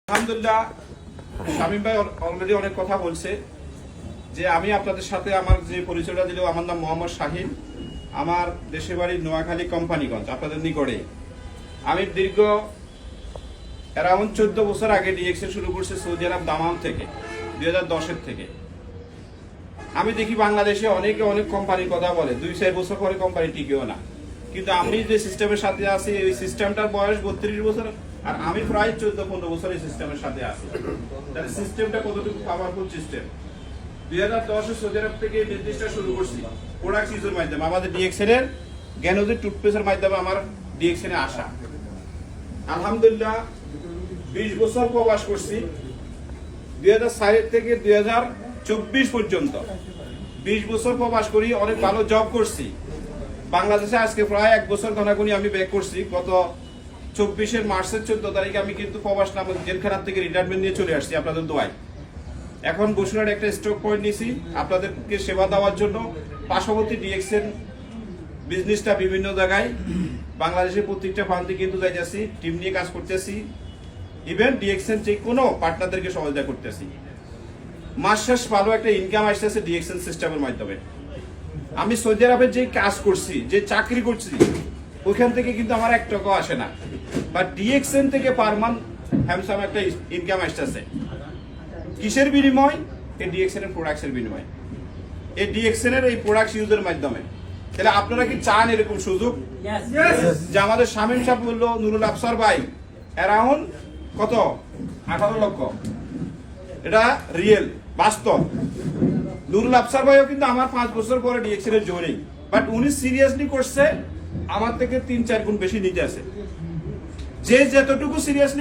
আলহামদুলিল্লাহ, শামীম ভাই অলরেডি অনেক কথা বলছে যে আমি আপনাদের সাথে আমার যে পরিচয়টা দিল, আমার নাম মোহাম্মদ শাহিন, আমার দেশের বাড়ি নোয়াখালী কোম্পানিগঞ্জ, আপনাদের নিকটে। আমি দীর্ঘ অ্যারাউন্ড 14 বছর আগে ডিএক্সএল শুরু করছি সৌদি আরব দামাম থেকে, 2010-এর থেকে। আমি দেখি বাংলাদেশে অনেকে অনেক কোম্পানির কথা বলে, 2-4 বছর পরে কোম্পানি টিকেও না, কিন্তু আমি যে সিস্টেমের সাথে আছি এই সিস্টেমটার বয়স 32 বছর, আর আমি প্রায় 14-15 বছর এই সিস্টেমের সাথে আছি। তাহলে সিস্টেমটা কতটুকু পাওয়ারফুল সিস্টেম। 2010-এ সৌদি আরব থেকে এই বিজনেসটা শুরু করছি প্রোডাক্ট ইউজের মাধ্যমে, আমাদের ডিএক্সএল এর জ্ঞানোদয় টুথপেস্টের মাধ্যমে আমার ডিএক্সএল এ আসা। আলহামদুলিল্লাহ 20 বছর প্রবাস করছি, 2004 থেকে 2024 পর্যন্ত 20 বছর প্রবাস করি, অনেক ভালো জব করছি বাংলাদেশে। আজকে প্রায় 1 বছর ঘনাঘনি আমি ব্যাক করছি। গত 24 মার্চের 14 তারিখে আমি কিন্তু প্রবাস নামক জেলখানা থেকে রিটায়ারমেন্ট নিয়ে চলে আসছি আপনাদের দোয়ায়। এখন বসুরহাট একটা স্টক পয়েন্ট নিয়েছি আপনাদেরকে সেবা দেওয়ার জন্য। পার্শ্ববর্তী ডিএক্সএল বিজনেসটা বিভিন্ন জায়গায় বাংলাদেশের প্রত্যেকটা প্রান্তে কিন্তু যাইতেছি, টিম নিয়ে কাজ করতেছি, ইভেন ডিএক্সএল যে কোনো পার্টনারদেরকে সহযোগিতা করতেছি। মাস শেষ ভালো একটা ইনকাম আসতেছে ডিএক্সএল সিস্টেমের মাধ্যমে। আমি সৌদি আরবে যে কাজ করছি, যে চাকরি করছি, ওইখান থেকে কিন্তু আমার 1 টাকাও আসে না, বা ডিএক্সএল থেকে পার মান্থ হ্যামসাম একটা ইনকাম আসতেছে। কিসের বিনিময়? এই ডিএক্সএল এর প্রোডাক্টসের বিনিময়, এই ডিএক্সএল এর এই প্রোডাক্ট ইউজের মাধ্যমে। তাহলে আপনারা কি চান এরকম সুযোগ? যে আমাদের শামীম সাহেব বললো, নুরুল আফসার ভাই অ্যারাউন্ড কত 18 লক্ষ, এটা রিয়েল বাস্তব। নুরুল আফসার ভাইও কিন্তু আমার 5 বছর পরে ডিএক্সএল এর জয়েনিং, বাট উনি সিরিয়াসলি করছে আমার থেকে 3-4 গুণ বেশি নিতে আছে। যে যতটুকু সিরিয়াসলি